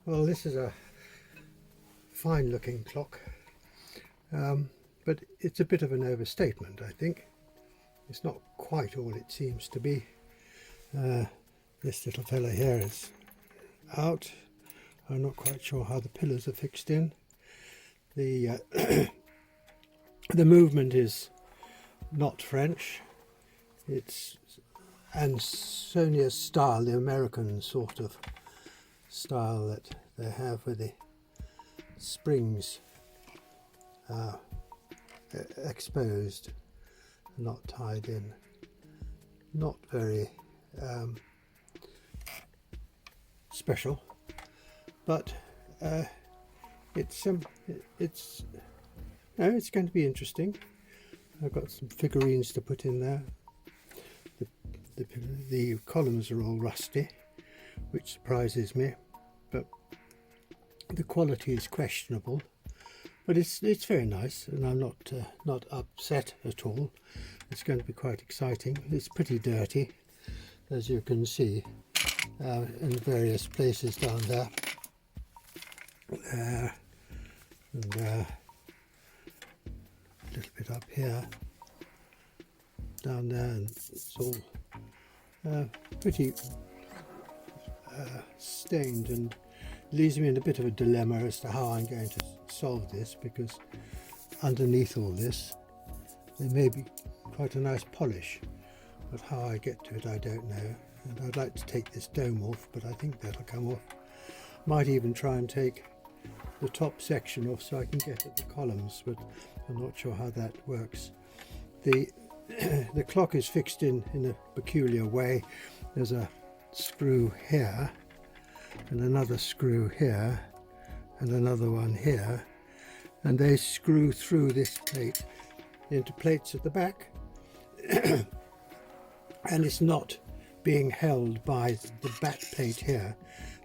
Well, this is a fine looking clock, but it's a bit of an overstatement, I think. It's not quite all it seems to be. This little fella here is out. I'm not quite sure how the pillars are fixed in. The the movement is not French. It's Ansonia Style, the American sort of style that they have with the springs exposed, not tied in. Not very special, but it's going to be interesting. I've got some figurines to put in there. The columns are all rusty, which surprises me, but the quality is questionable. But it's very nice, and I'm not upset at all. It's going to be quite exciting. It's pretty dirty, as you can see, in various places down there. And a little bit up here, down there, and it's all pretty stained, and leaves me in a bit of a dilemma as to how I'm going to solve this, because underneath all this there may be quite a nice polish, but how I get to it I don't know. And I'd like to take this dome off, but I think that'll come off. Might even try and take the top section off so I can get at the columns, but I'm not sure how that works. The clock is fixed in a peculiar way. There's a screw here, and another screw here, and another one here, and they screw through this plate into plates at the back, and it's not being held by the back plate here.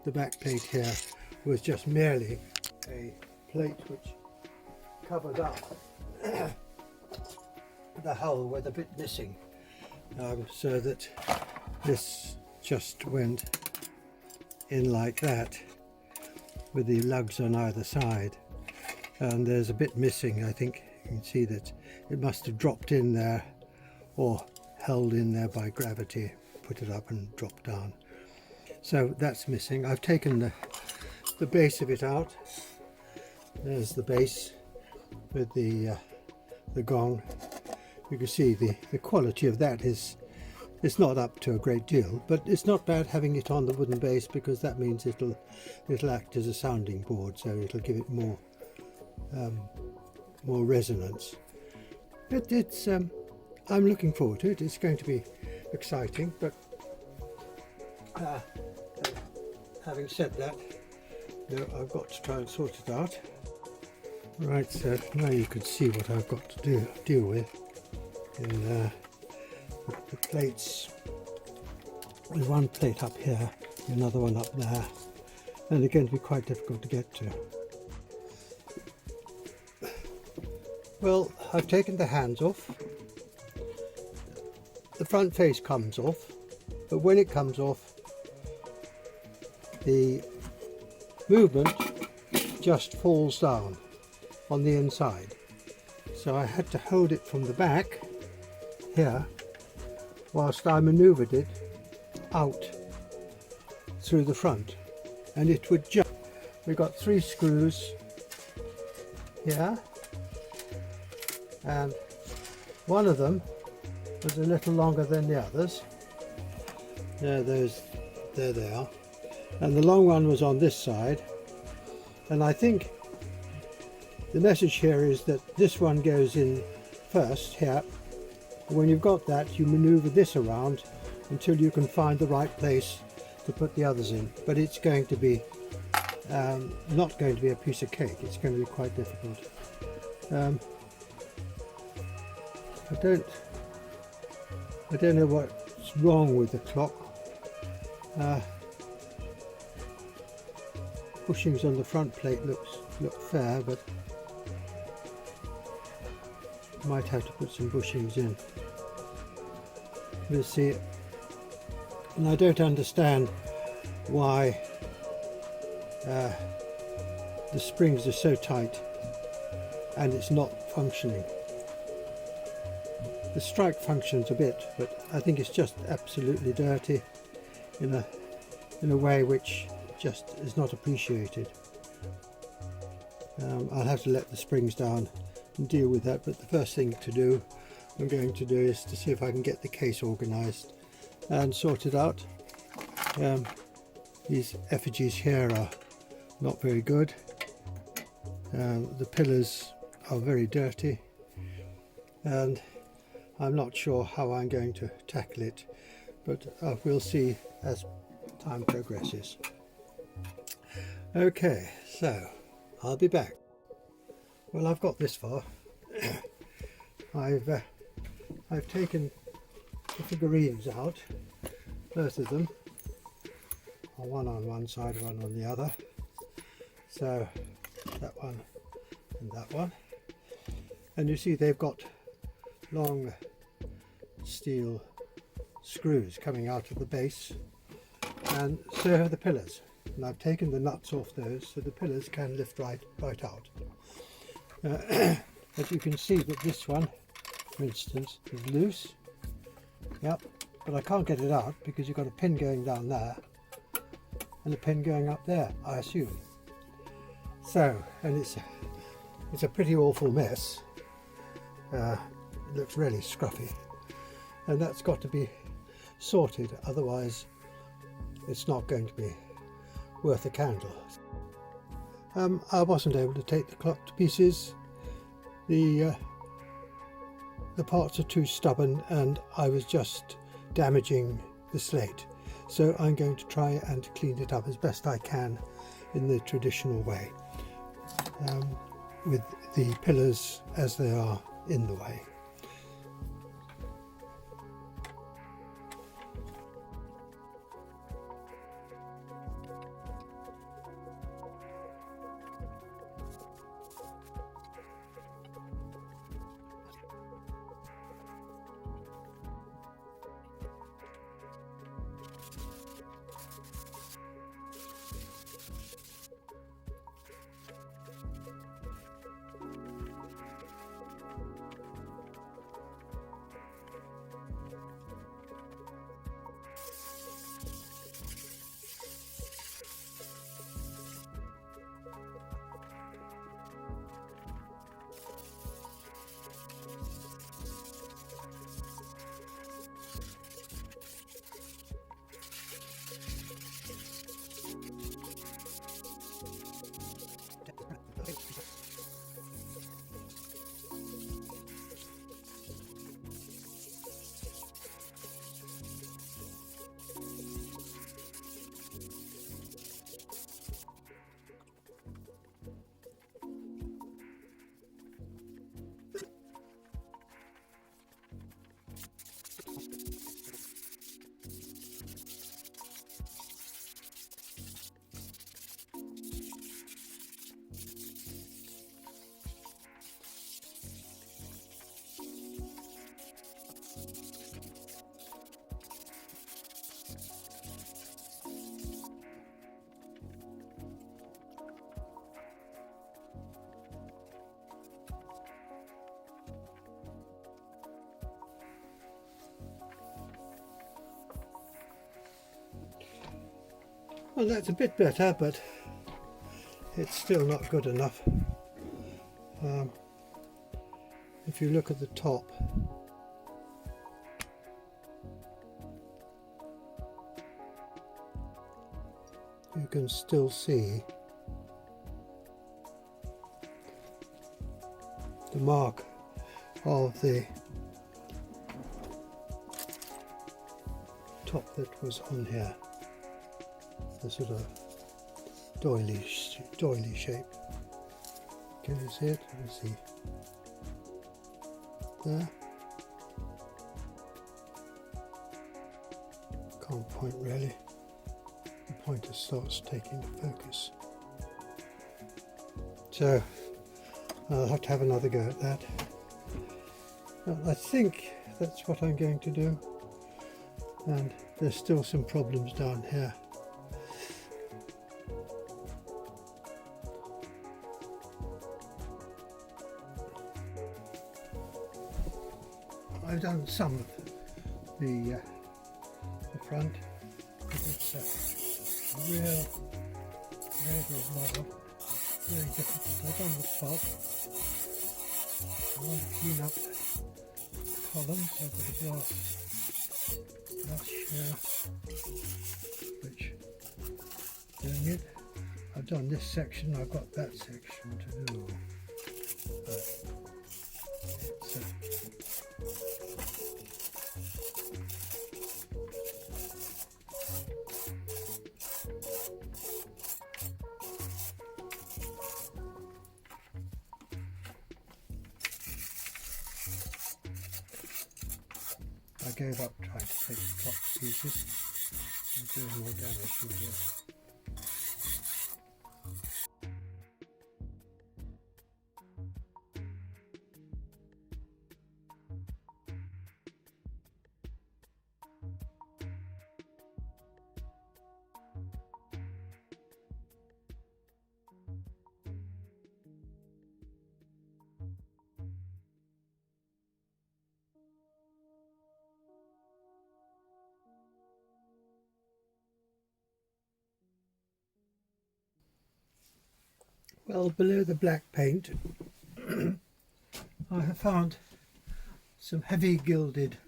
The back plate here was just merely a plate which covered up the hull with a bit missing, so that this just went in like that with the lugs on either side, and there's a bit missing. I think you can see that it must have dropped in there or held in there by gravity, put it up and dropped down. So that's missing. I've taken the base of it out. There's the base with the gong. You can see the quality of that is, it's not up to a great deal, but it's not bad having it on the wooden base, because that means it'll act as a sounding board, so it'll give it more resonance. But it's I'm looking forward to it. It's going to be exciting, but having said that, I've got to try and sort it out. Right, so now you can see what I've got to deal with in the plates. There's one plate up here, another one up there, and they're going to be quite difficult to get to. Well, I've taken the hands off. The front face comes off, but when it comes off, the movement just falls down on the inside. So I had to hold it from the back here whilst I manoeuvred it out through the front, and it would jump. We've got 3 screws here, and one of them was a little longer than the others. There they are, and the long one was on this side, and I think the message here is that this one goes in first here. When you've got that, you manoeuvre this around until you can find the right place to put the others in. But it's going to be not going to be a piece of cake. It's going to be quite difficult. I don't know what's wrong with the clock. Bushings on the front plate look fair, but might have to put some bushings in. We'll see. And I don't understand why the springs are so tight and it's not functioning. The strike functions a bit, but I think it's just absolutely dirty in a way which just is not appreciated. I'll have to let the springs down and deal with that, but the first thing I'm going to do is to see if I can get the case organised and sorted out. These effigies here are not very good. The pillars are very dirty, and I'm not sure how I'm going to tackle it, but we'll see as time progresses. Okay, so I'll be back. Well, I've got this far. I've taken the figurines out, both of them, one on one side, one on the other. So that one and that one, and you see they've got long steel screws coming out of the base, and so have the pillars. And I've taken the nuts off those so the pillars can lift right out. But you can see that this one, for instance, is loose. Yep, but I can't get it out because you've got a pin going down there and a pin going up there, I assume. So, and it's a pretty awful mess. It looks really scruffy, and that's got to be sorted, otherwise it's not going to be worth a candle. I wasn't able to take the clock to pieces. The parts are too stubborn and I was just damaging the slate, so I'm going to try and clean it up as best I can in the traditional way, with the pillars as they are in the way. Well, that's a bit better, but it's still not good enough. If you look at the top, you can still see the mark of the top that was on here, the sort of doily shape. Can you see it? Let me see. There. Can't point really. The pointer starts taking the focus. So I'll have to have another go at that. I think that's what I'm going to do. And there's still some problems down here. I've done some of the front, because it's a real ragged model, very difficult. I've done the top. I want to clean up the columns. I've got a brass here, which doing it. I've done this section, I've got that section to do. But it's I gave up trying to take the top to pieces. I'm doing more damage with this. Well, below the black paint, I have found some heavy gilded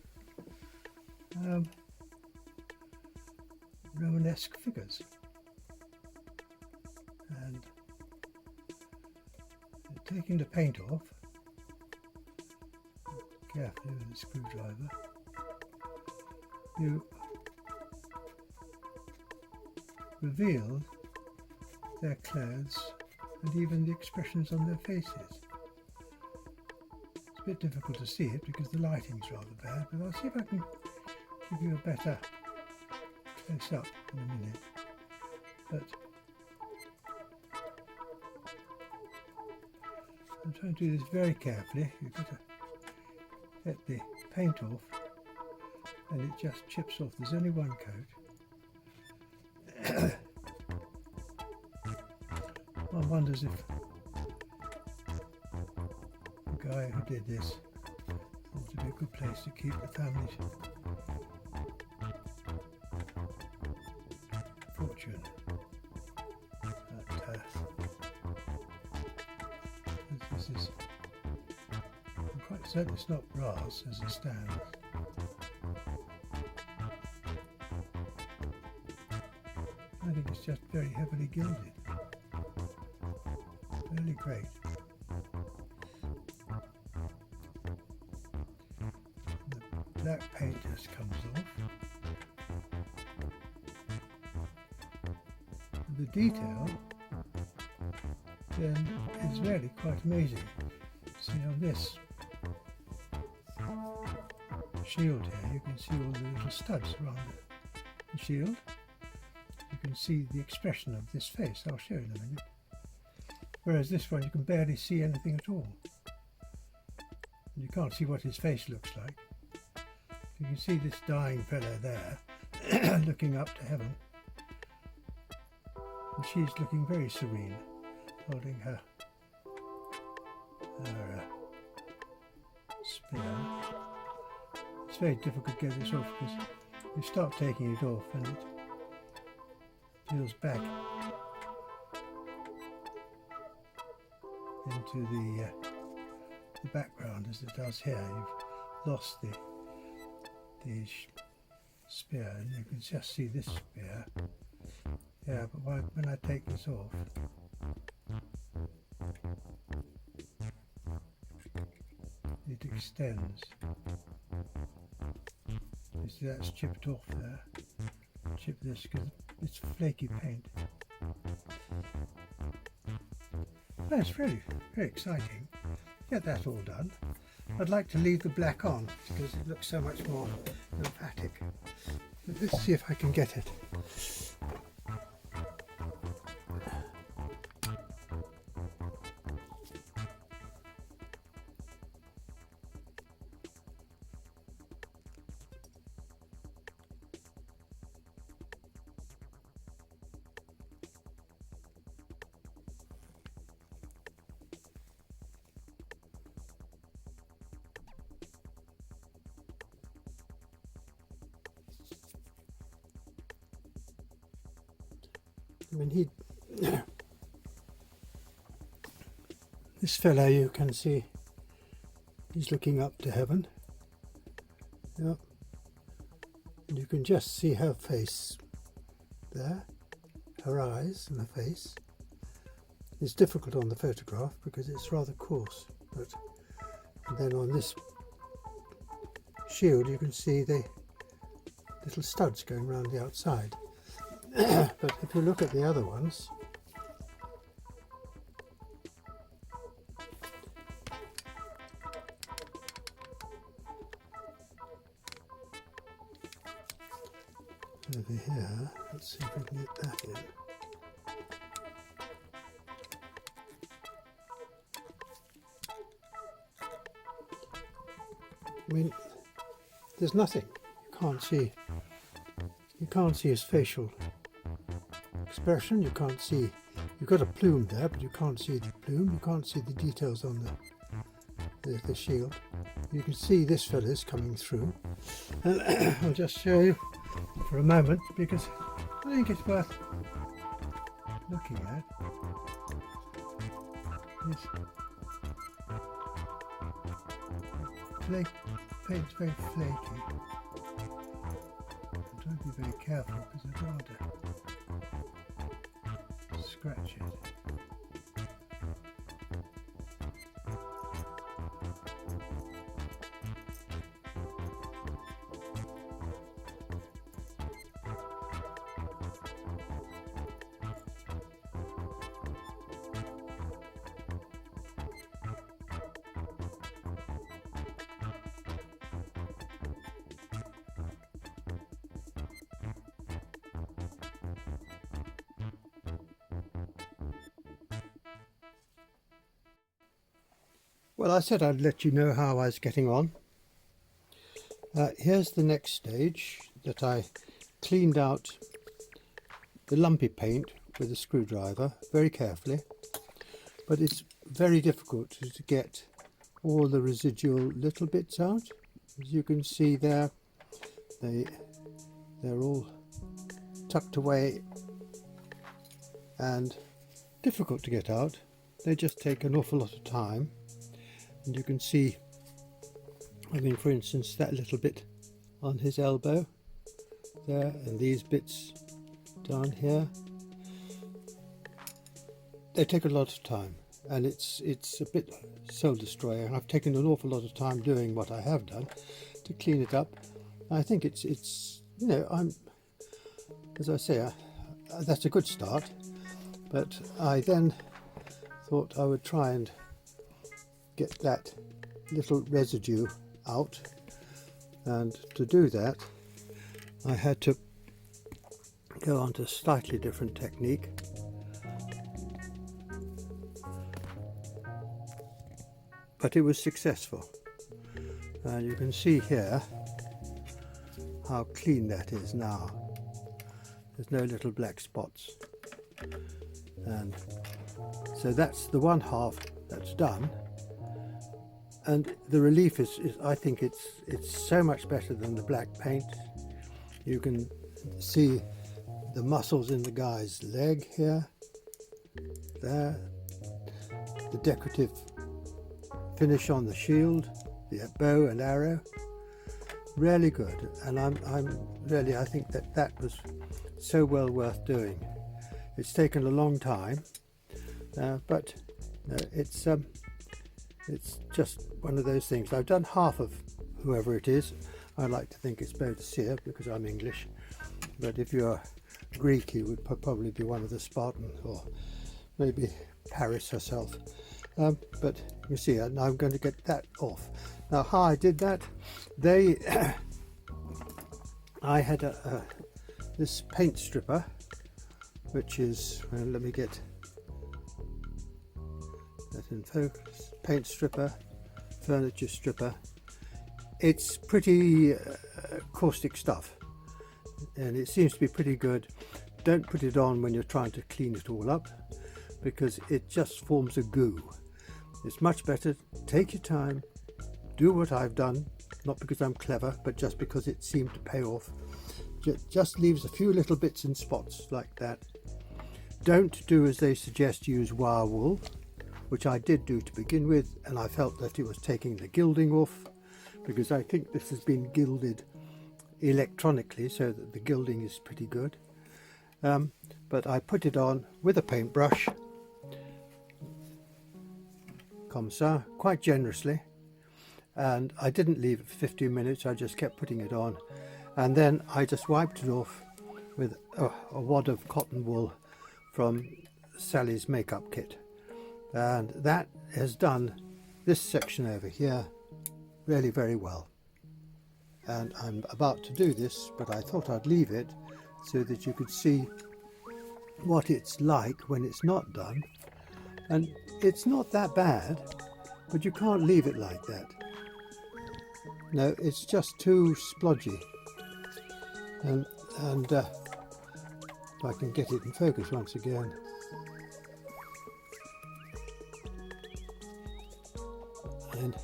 Romanesque figures, and taking the paint off carefully with a screwdriver, you reveal their clothes and even the expressions on their faces. It's a bit difficult to see it because the lighting's rather bad, but I'll see if I can give you a better close up in a minute. But I'm trying to do this very carefully. You've got to get the paint off and it just chips off. There's only one coat. One wonders if the guy who did this thought it'd be a good place to keep the family's fortune. But this is, I'm quite certain it's not brass as it stands. I think it's just very heavily gilded. Really great. The black paint just comes off. The detail then is really quite amazing. See on this shield here, you can see all the little studs around the shield. You can see the expression of this face. I'll show you in a minute. Whereas this one you can barely see anything at all. And you can't see what his face looks like. You can see this dying fellow there looking up to heaven. And she's looking very serene, holding her spear. It's very difficult to get this off because you start taking it off and it peels back into the background as it does here. You've lost the spear, and you can just see this spear. Yeah, but when I take this off, it extends. You see that's chipped off there. Chip this because it's flaky paint. That's really very exciting. Get that all done. I'd like to leave the black on because it looks so much more emphatic. Let's see if I can get it. I mean, this fellow, you can see, he's looking up to heaven. Yeah. And you can just see her face there, her eyes and her face. It's difficult on the photograph because it's rather coarse, but then on this shield you can see the little studs going around the outside. But if you look at the other ones, over here, let's see if we can get that in. I mean, there's nothing. You can't see his facial expression. You can't see. You've got a plume there, but you can't see the plume. You can't see the details on the shield. You can see this feathers coming through. And I'll just show you for a moment because I think it's worth looking at. This paint's very flaky. I'm trying to be very careful because I don't want to scratch it. Well, I said I'd let you know how I was getting on. Here's the next stage, that I cleaned out the lumpy paint with a screwdriver very carefully, but it's very difficult to get all the residual little bits out. As you can see there, they're all tucked away and difficult to get out. They just take an awful lot of time. And you can see, I mean, for instance, that little bit on his elbow there, and these bits down here, they take a lot of time, and it's a bit soul destroying. I've taken an awful lot of time doing what I have done to clean it up. I think it's you know, as I say, that's a good start, but I then thought I would try and get that little residue out, and to do that I had to go on to a slightly different technique. But it was successful, and you can see here how clean that is now. There's no little black spots, and so that's the one half that's done. And the relief is I think it's so much better than the black paint. You can see the muscles in the guy's leg here, there, the decorative finish on the shield, the bow and arrow, really good. And I think that was so well worth doing. It's taken a long time, but it's just one of those things. I've done half of whoever it is. I like to think it's Boadicea because I'm English, but if you're Greek you would probably be one of the Spartans, or maybe Paris herself. But you see, now I'm going to get that off. Now how I did that, I had this paint stripper, which is, well, let me get that in focus. Paint stripper, furniture stripper. It's pretty caustic stuff, and it seems to be pretty good. Don't put it on when you're trying to clean it all up, because it just forms a goo. It's much better, take your time, do what I've done, not because I'm clever, but just because it seemed to pay off. Just leaves a few little bits and spots like that. Don't do as they suggest, use wire wool, which I did do to begin with, and I felt that it was taking the gilding off, because I think this has been gilded electronically so that the gilding is pretty good. But I put it on with a paintbrush, comme ça, quite generously, and I didn't leave it for 15 minutes, I just kept putting it on, and then I just wiped it off with a wad of cotton wool from Sally's makeup kit, and that has done this section over here really very well. And I'm about to do this, but I thought I'd leave it so that you could see what it's like when it's not done. And it's not that bad, but you can't leave it like that. No, it's just too splodgy. And if I can get it in focus once again. And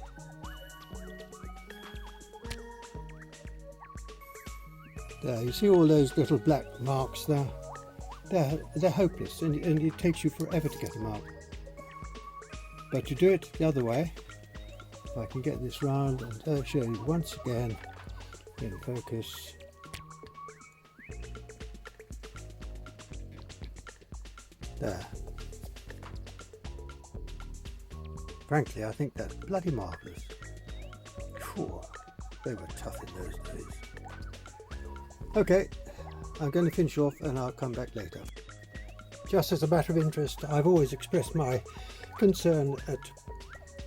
there, you see all those little black marks there? They're hopeless, and it takes you forever to get them out. But to do it the other way, if I can get this round and show you once again in focus. There. Frankly, I think that's bloody marvellous. Phew, they were tough in those days. Okay, I'm going to finish off and I'll come back later. Just as a matter of interest, I've always expressed my concern at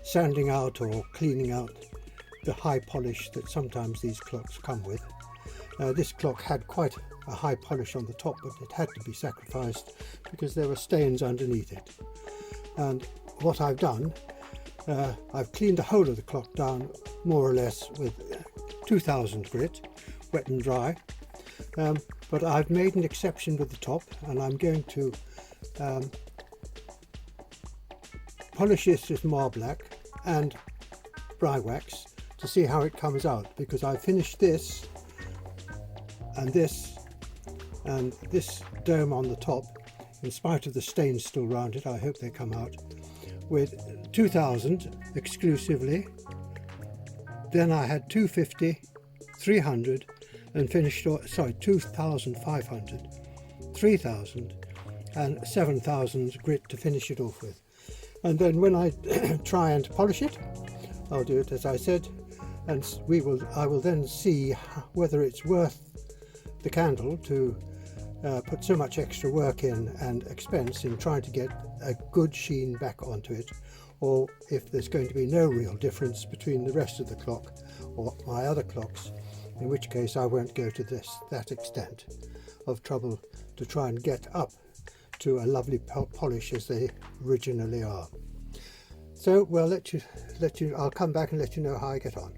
sanding out or cleaning out the high polish that sometimes these clocks come with. This clock had quite a high polish on the top, but it had to be sacrificed because there were stains underneath it. And what I've done, I've cleaned the whole of the clock down more or less with 2000 grit, wet and dry. But I've made an exception with the top, and I'm going to polish this with Marblack and Bry Wax to see how it comes out, because I finished this and this dome on the top, in spite of the stains still around it. I hope they come out with 2000 exclusively. Then I had 250, 300, and finished, 2500, 3000 and 7000 grit to finish it off with. And then when I try and polish it, I'll do it as I said, and I will then see whether it's worth the candle to put so much extra work in and expense in trying to get a good sheen back onto it, or if there's going to be no real difference between the rest of the clock or my other clocks, in which case I won't go to that extent of trouble to try and get up to a lovely polish as they originally are. So we'll I'll come back and let you know how I get on.